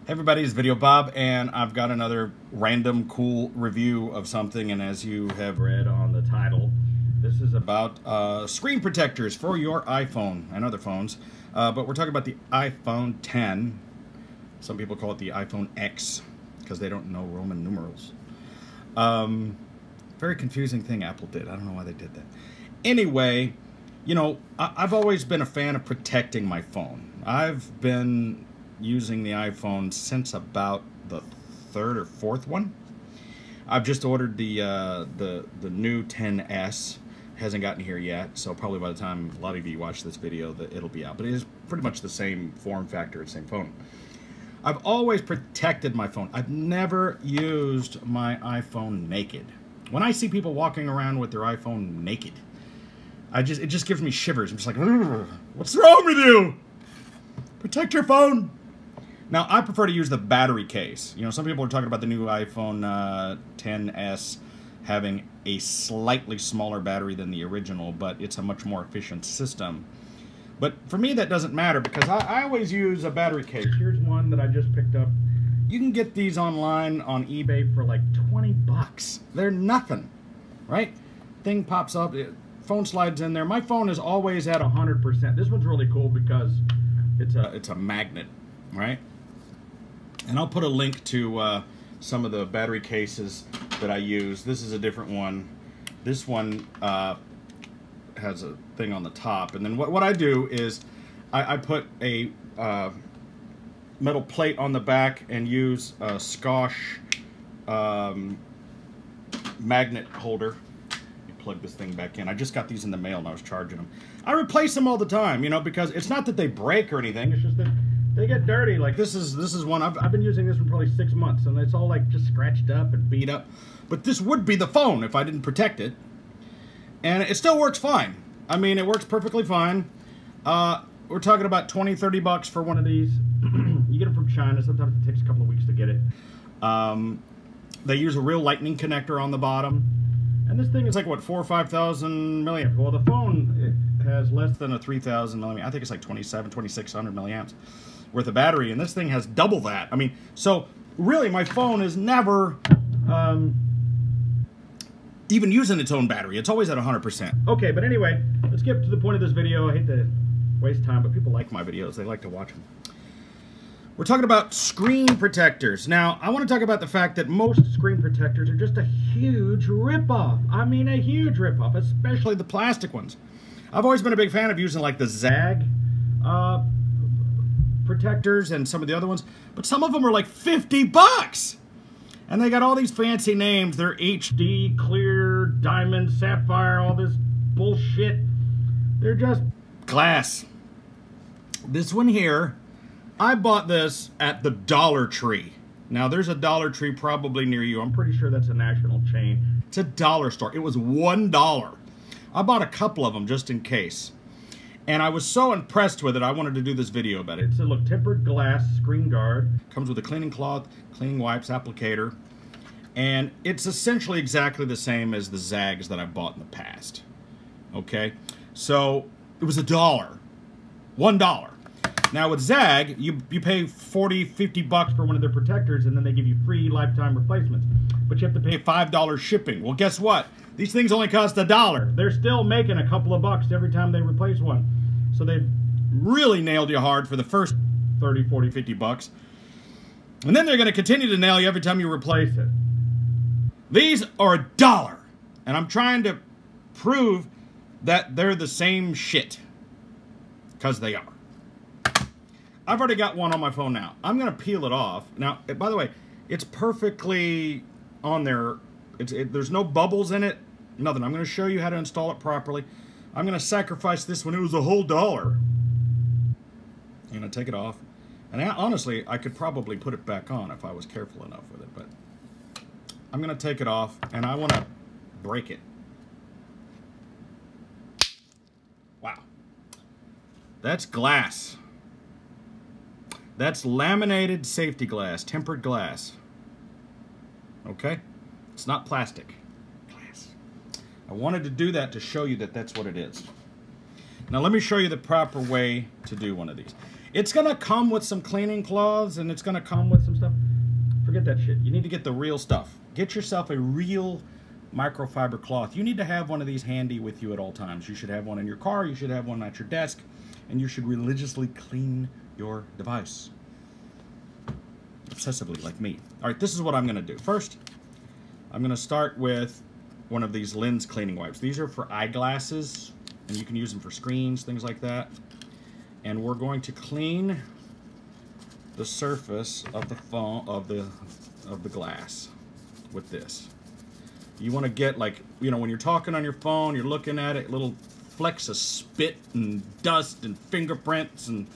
Hey everybody, it's Videobob, and I've got another random cool review of something, and as you have read on the title, this is about screen protectors for your iPhone and other phones, but we're talking about the iPhone 10. Some people call it the iPhone X, because they don't know Roman numerals. Very confusing thing Apple did. I don't know why they did that. Anyway, you know, I've always been a fan of protecting my phone. I've been using the iPhone since about the third or fourth one. I've just ordered the new 10s. Hasn't gotten here yet, so probably by the time a lot of you watch this video, it'll be out. But it is pretty much the same form factor, same phone. I've always protected my phone. I've never used my iPhone naked. When I see people walking around with their iPhone naked, it just gives me shivers. I'm just like, what's wrong with you? Protect your phone. Now, I prefer to use the battery case. You know, some people are talking about the new iPhone 10s having a slightly smaller battery than the original, but it's a much more efficient system. But for me, that doesn't matter because I always use a battery case. Here's one that I just picked up. You can get these online on eBay for like 20 bucks. They're nothing, right? Thing pops up, phone slides in there. My phone is always at 100%. This one's really cool because it's a magnet, right? And I'll put a link to some of the battery cases that I use. This is a different one. This one has a thing on the top. And then what I do is I put a metal plate on the back and use a Scotch magnet holder. You plug this thing back in. I just got these in the mail and I was charging them. I replace them all the time, you know, because it's not that they break or anything. It's just that they get dirty. Like this is one I've been using this for probably 6 months, and it's all like just scratched up and beat up. But this would be the phone if I didn't protect it, and it still works fine. I mean, it works perfectly fine. We're talking about 20, 30 bucks for one of these. You get them from China. Sometimes it takes a couple of weeks to get it. They use a real lightning connector on the bottom, and this thing is like what, 4,000 or 5,000 milliamps. Well, the phone it has less than a 3,000 milliamp. I think it's like 2,600 milliamps worth of battery, and this thing has double that. I mean, so really my phone is never even using its own battery. It's always at 100%. Okay, but anyway, let's get to the point of this video. I hate to waste time, but people like my videos. They like to watch them. We're talking about screen protectors. Now, I want to talk about the fact that most screen protectors are just a huge ripoff. I mean, a huge ripoff, especially the plastic ones. I've always been a big fan of using like the ZAGG protectors and some of the other ones, but some of them are like 50 bucks. And they got all these fancy names. They're HD, clear, diamond, sapphire, all this bullshit. They're just glass. This one here, I bought this at the Dollar Tree. Now, there's a Dollar Tree probably near you. I'm pretty sure that's a national chain. It's a dollar store. It was $1. I bought a couple of them just in case. And I was so impressed with it, I wanted to do this video about it. It's a look, tempered glass screen guard. Comes with a cleaning cloth, cleaning wipes, applicator. And it's essentially exactly the same as the ZAGGs that I bought in the past. Okay? So, it was $1. $1. Now with ZAGG, you pay 40, 50 bucks for one of their protectors, and then they give you free lifetime replacements. But you have to pay $5 shipping. Well, guess what? These things only cost $1. They're still making a couple of bucks every time they replace one. So they really nailed you hard for the first 30, 40, 50 bucks. And then they're going to continue to nail you every time you replace it. These are $1. And I'm trying to prove that they're the same shit. Because they are. I've already got one on my phone now. I'm going to peel it off. Now, by the way, it's perfectly on there. There's no bubbles in it. Nothing. I'm going to show you how to install it properly. I'm going to sacrifice this one. It was a whole $1. I'm going to take it off. And honestly, I could probably put it back on if I was careful enough with it. But I'm going to take it off, and I want to break it. Wow. That's glass. That's laminated safety glass, tempered glass. Okay? It's not plastic. Glass. I wanted to do that to show you that that's what it is. Now let me show you the proper way to do one of these. It's going to come with some cleaning cloths, and it's going to come with some stuff. Forget that shit. You need to get the real stuff. Get yourself a real microfiber cloth. You need to have one of these handy with you at all times. You should have one in your car. You should have one at your desk. And you should religiously clean your device. Obsessively, like me. All right, this is what I'm going to do. First, I'm going to start with one of these lens cleaning wipes. These are for eyeglasses, and you can use them for screens, things like that. And we're going to clean the surface of the phone, of the glass with this. You want to get, like, you know, when you're talking on your phone, you're looking at it, little flecks of spit and dust and fingerprints and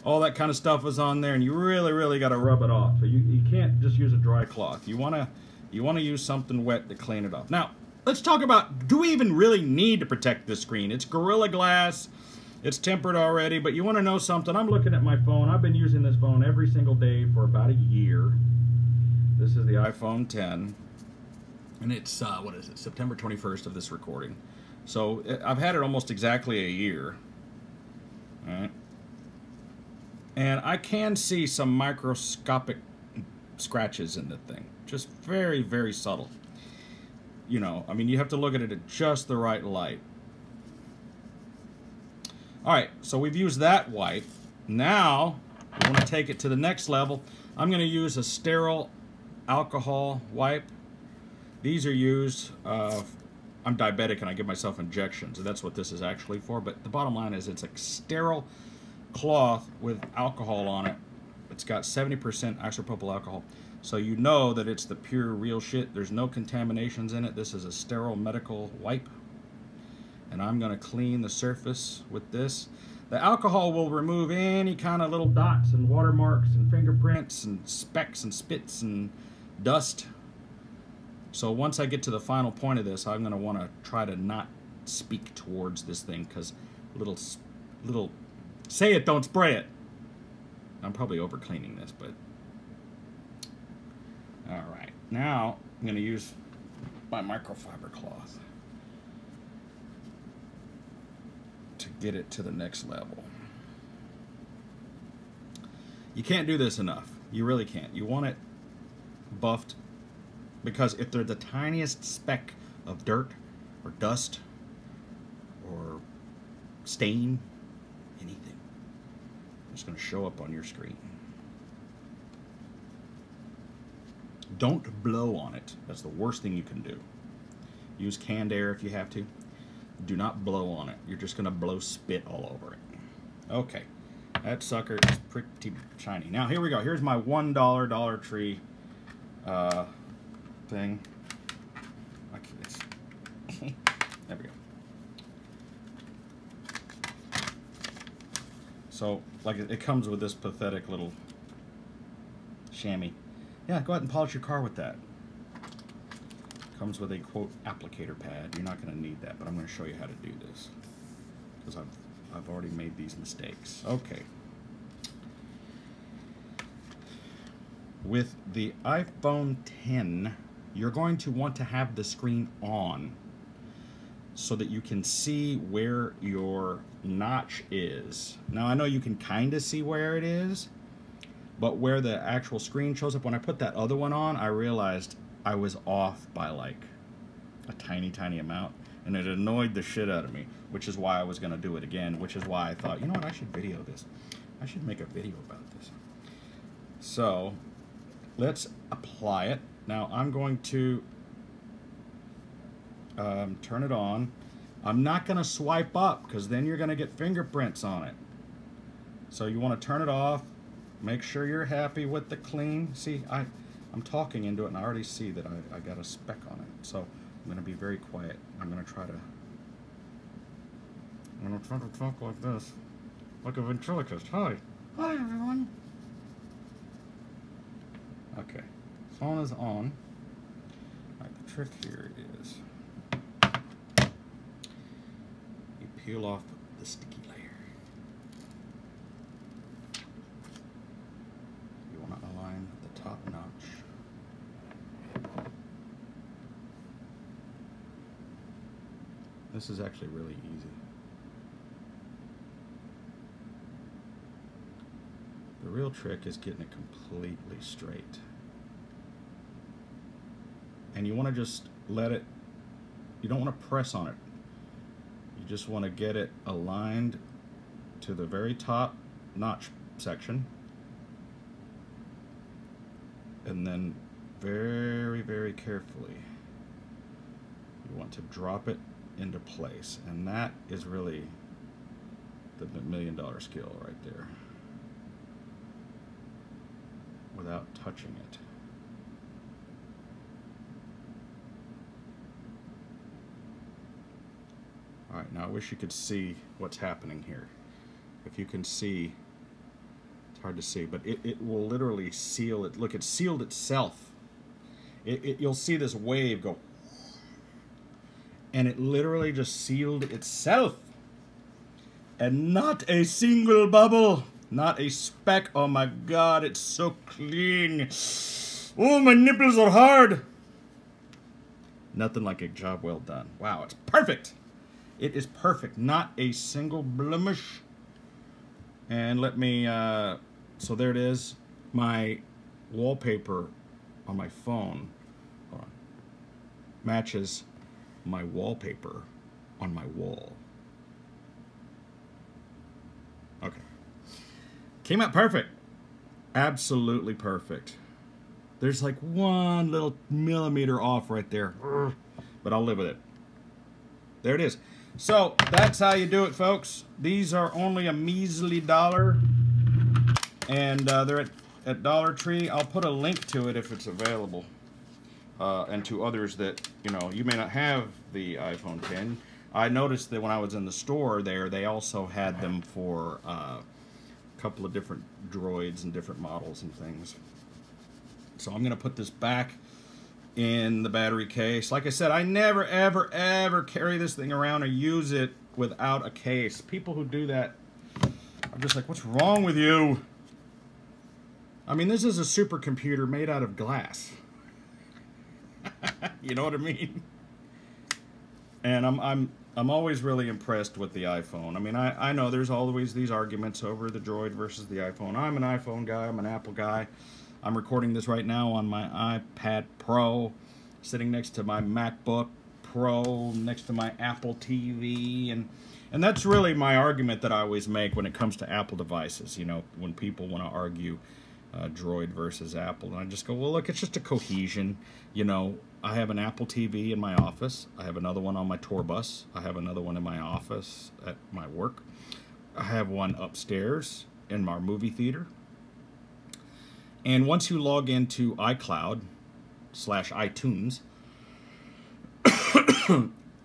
all that kind of stuff is on there, and you really got to rub it off. So you can't just use a dry cloth. You want to use something wet to clean it off. Now, let's talk about, do we even really need to protect this screen? It's Gorilla Glass. It's tempered already, but you want to know something? I'm looking at my phone. I've been using this phone every single day for about a year. This is the iPhone 10. And it's, what is it, September 21st of this recording. So I've had it almost exactly a year. All right. And I can see some microscopic scratches in the thing. Just very subtle. You know, I mean, you have to look at it at just the right light. All right, so we've used that wipe. Now, we want to take it to the next level. I'm going to use a sterile alcohol wipe. These are used, I'm diabetic and I give myself injections, and that's what this is actually for. But the bottom line is it's a sterile cloth with alcohol on it. It's got 70% isopropyl alcohol. So you know that it's the pure, real shit. There's no contaminations in it. This is a sterile medical wipe. And I'm going to clean the surface with this. The alcohol will remove any kind of little dots and watermarks and fingerprints and specks and spits and dust. So once I get to the final point of this, I'm going to want to try to not speak towards this thing, because little, say it, don't spray it. I'm probably over cleaning this, but all right. Now I'm going to use my microfiber cloth to get it to the next level. You can't do this enough. You really can't. You want it buffed, because if they're the tiniest speck of dirt or dust or stain, anything, it's going to show up on your screen. Don't blow on it. That's the worst thing you can do. Use canned air if you have to. Do not blow on it. You're just going to blow spit all over it. Okay. That sucker is pretty shiny. Now, here we go. Here's my $1 Dollar Tree thing. There we go. So, like, it comes with this pathetic little chamois. Yeah, go ahead and polish your car with that. Comes with a, quote, applicator pad. You're not going to need that, but I'm going to show you how to do this, because I've already made these mistakes. Okay. With the iPhone 10, you're going to want to have the screen on so that you can see where your notch is. Now, I know you can kind of see where it is, but where the actual screen shows up, when I put that other one on, I realized I was off by like a tiny amount, and it annoyed the shit out of me, which is why I was going to do it again, which is why I thought, you know what, I should video this. I should make a video about this. So, let's apply it. Now, I'm going to turn it on. I'm not going to swipe up, because then you're going to get fingerprints on it. So you want to turn it off. Make sure you're happy with the clean. See, I'm talking into it, and I already see that I got a speck on it. So I'm going to be very quiet. I'm going to try to talk like this, like a ventriloquist. Hi. Hi, everyone. Okay. Phone is on. All right, the trick here is you peel off the sticky layer. You want to align the top notch. This is actually really easy. real trick is getting it completely straight. And you want to just let it, you don't want to press on it. You just want to get it aligned to the very top notch section. And then very, very carefully, you want to drop it into place. And that is really the $1 million skill right there. Without touching it. Alright, now I wish you could see what's happening here. If you can see, it's hard to see, but it will literally seal it. Look, it sealed itself. You'll see this wave go, and it literally just sealed itself. And not a single bubble, not a speck. Oh my God, it's so clean. Oh, my nipples are hard. Nothing like a job well done. Wow, it's perfect. It is perfect, not a single blemish. And let me, so there it is. My wallpaper on my phone, hold on, matches my wallpaper on my wall. Okay. Came out perfect. Absolutely perfect. There's like one little millimeter off right there, but I'll live with it. There it is. So that's how you do it, folks. These are only a measly $1, and they're at Dollar Tree. I'll put a link to it if it's available, and to others that, you know, you may not have the iPhone 10. I noticed that when I was in the store there, they also had them for a couple of different Droids and different models and things. So I'm going to put this back in the battery case. Like I said, I never, ever, ever carry this thing around or use it without a case. People who do that, I'm just like, what's wrong with you? I mean, this is a supercomputer made out of glass. You know what I mean? And I'm always really impressed with the iPhone. I mean, I know there's always these arguments over the Droid versus the iPhone. I'm an iPhone guy. I'm an Apple guy. I'm recording this right now on my iPad Pro, sitting next to my MacBook Pro, next to my Apple TV, and that's really my argument that I always make when it comes to Apple devices. You know, when people want to argue Droid versus Apple, and I just go, well, look, it's just a cohesion. You know, I have an Apple TV in my office. I have another one on my tour bus. I have another one in my office at my work. I have one upstairs in our movie theater. And once you log into iCloud/iTunes,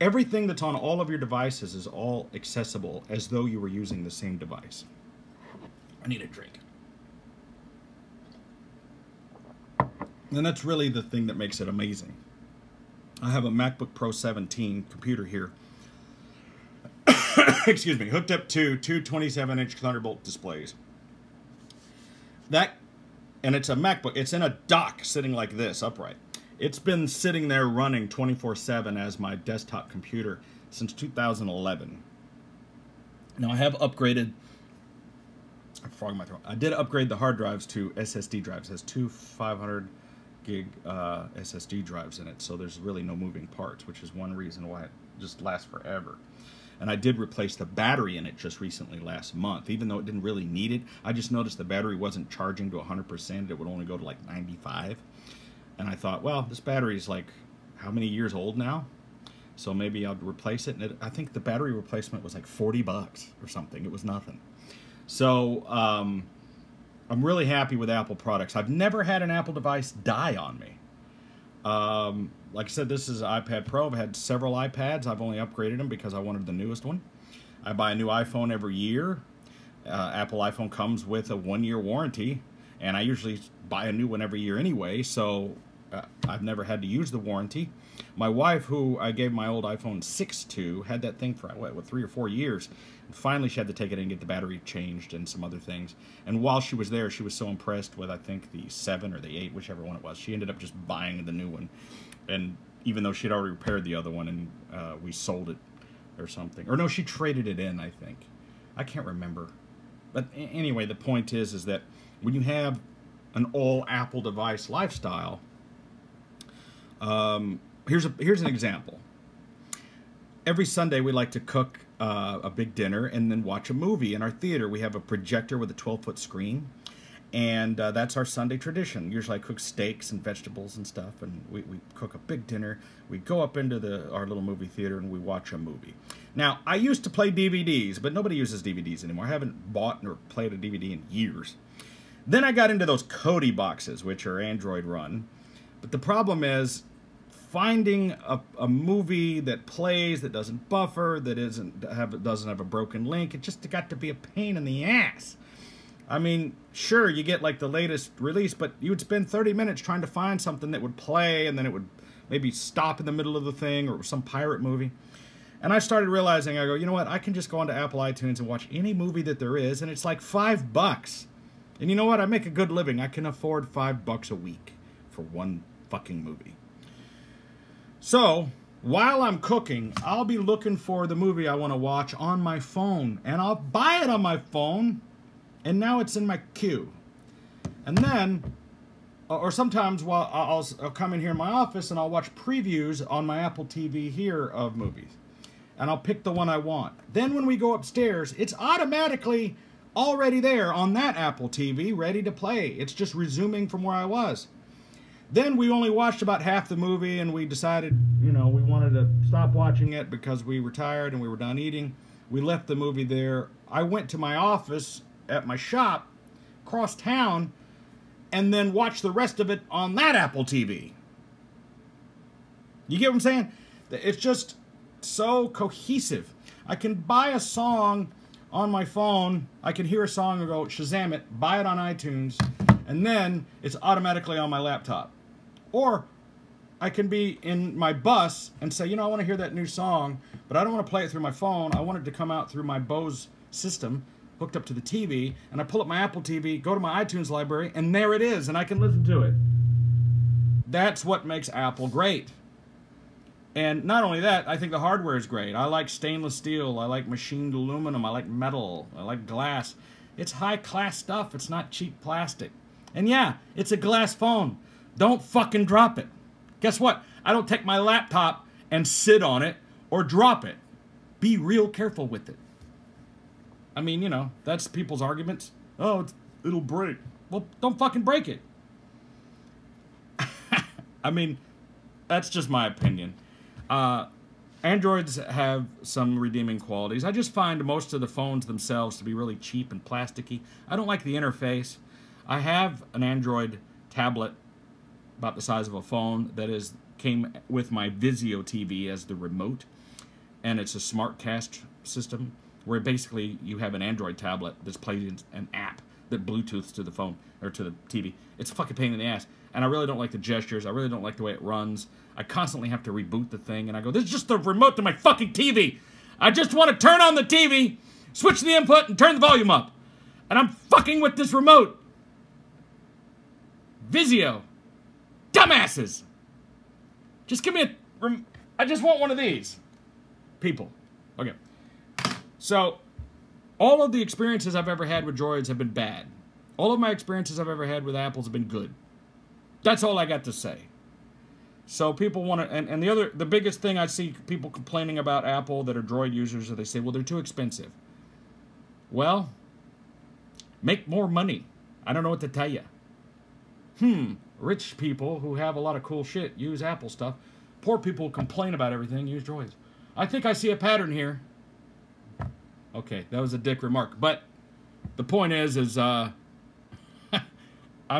everything that's on all of your devices is all accessible as though you were using the same device. I need a drink. And that's really the thing that makes it amazing. I have a MacBook Pro 17 computer here. Excuse me, hooked up to two 27-inch Thunderbolt displays. And it's a MacBook. It's in a dock sitting like this, upright. It's been sitting there running 24/7 as my desktop computer since 2011. Now I have upgraded, frog in my throat. I did upgrade the hard drives to SSD drives. It has two 500 gig SSD drives in it, so there's really no moving parts, which is one reason why it just lasts forever. And I did replace the battery in it just recently last month, even though it didn't really need it. I just noticed the battery wasn't charging to 100%. It would only go to like 95. And I thought, well, this battery is like how many years old now? So maybe I'll replace it. And I think the battery replacement was like $40 or something. It was nothing. So I'm really happy with Apple products. I've never had an Apple device die on me. Like I said, this is an iPad Pro. I've had several iPads. I've only upgraded them because I wanted the newest one. I buy a new iPhone every year. Apple iPhone comes with a 1-year warranty, and I usually buy a new one every year anyway, so I've never had to use the warranty. My wife, who I gave my old iPhone 6 to, had that thing for, what, 3 or 4 years. And finally, she had to take it in and get the battery changed and some other things. And while she was there, she was so impressed with, I think, the 7 or the 8, whichever one it was. She ended up just buying the new one. And even though she had already repaired the other one, and we sold it or something. Or no, she traded it in, I think. I can't remember. But anyway, the point is that when you have an all Apple device lifestyle, here's an example. Every Sunday we like to cook a big dinner and then watch a movie in our theater. We have a projector with a 12-foot screen, and that's our Sunday tradition. Usually I cook steaks and vegetables and stuff, and we cook a big dinner. We go up into our little movie theater and we watch a movie. Now, I used to play DVDs, but nobody uses DVDs anymore. I haven't bought or played a DVD in years. Then I got into those Kodi boxes, which are Android run. But the problem is finding a movie that plays, that doesn't buffer, that doesn't have a broken link. It just got to be a pain in the ass. I mean, sure, you get like the latest release, but you would spend 30 minutes trying to find something that would play, and then it would maybe stop in the middle of the thing, or some pirate movie. And I started realizing, I go, you know what, I can just go onto Apple iTunes and watch any movie that there is, and it's like $5. And you know what, I make a good living. I can afford $5 a week for one fucking movie. So, while I'm cooking, I'll be looking for the movie I want to watch on my phone, and I'll buy it on my phone, and now it's in my queue. And then, or sometimes while I'll come in here in my office and I'll watch previews on my Apple TV here of movies. And I'll pick the one I want. Then when we go upstairs, it's automatically already there on that Apple TV, ready to play. It's just resuming from where I was. Then we only watched about half the movie, and we decided, you know, we wanted to stop watching it because we were tired and we were done eating. We left the movie there. I went to my office at my shop, across town, and then watched the rest of it on that Apple TV. You get what I'm saying? It's just so cohesive. I can buy a song on my phone. I can hear a song and go Shazam it, buy it on iTunes, and then it's automatically on my laptop. Or I can be in my bus and say, you know, I want to hear that new song, but I don't want to play it through my phone. I want it to come out through my Bose system hooked up to the TV, and I pull up my Apple TV, go to my iTunes library, and there it is, and I can listen to it. That's what makes Apple great. And not only that, I think the hardware is great. I like stainless steel. I like machined aluminum. I like metal. I like glass. It's high-class stuff. It's not cheap plastic. And yeah, it's a glass phone. Don't fucking drop it. Guess what? I don't take my laptop and sit on it or drop it. Be real careful with it. I mean, you know, that's people's arguments. Oh, it'll break. Well, don't fucking break it. I mean, that's just my opinion. Androids have some redeeming qualities. I just find most of the phones themselves to be really cheap and plasticky. I don't like the interface. I have an Android tablet about the size of a phone that came with my Vizio TV as the remote, and it's a SmartCast system where basically you have an Android tablet that's playing an app that Bluetooths to the phone or to the TV. It's a fucking pain in the ass, and I really don't like the gestures. I really don't like the way it runs. I constantly have to reboot the thing, and I go, this is just the remote to my fucking TV. I just want to turn on the TV, switch the input, and turn the volume up. And I'm fucking with this remote. Vizio. Dumbasses. Just give me I just want one of these. People. Okay. So, all of the experiences I've ever had with Droids have been bad. All of my experiences I've ever had with Apples have been good. That's all I got to say. So people want to, and the biggest thing I see people complaining about Apple that are Droid users is they say, well, they're too expensive. Well, make more money. I don't know what to tell you. Rich people who have a lot of cool shit use Apple stuff. Poor people who complain about everything use Droids. I think I see a pattern here. Okay, that was a dick remark. But the point is I'm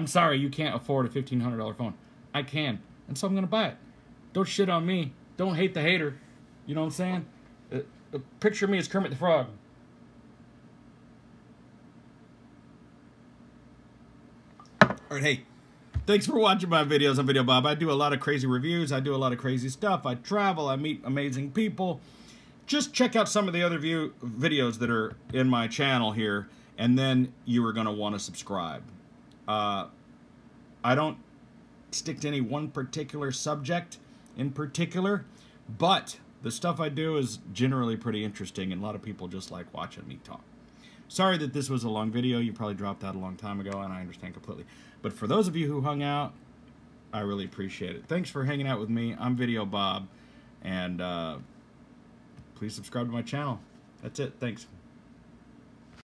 sorry you can't afford a $1,500 phone. I can. And so I'm going to buy it. Don't shit on me. Don't hate the hater. You know what I'm saying? Picture me as Kermit the Frog. Alright, hey. Thanks for watching my videos on Videobob. I do a lot of crazy reviews. I do a lot of crazy stuff. I travel. I meet amazing people. Just check out some of the other videos that are in my channel here, and then you are going to want to subscribe. I don't stick to any one particular subject in particular, but the stuff I do is generally pretty interesting, and a lot of people just like watching me talk. Sorry that this was a long video. You probably dropped out a long time ago, and I understand completely. But for those of you who hung out, I really appreciate it. Thanks for hanging out with me. I'm Videobob, and please subscribe to my channel. That's it. Thanks.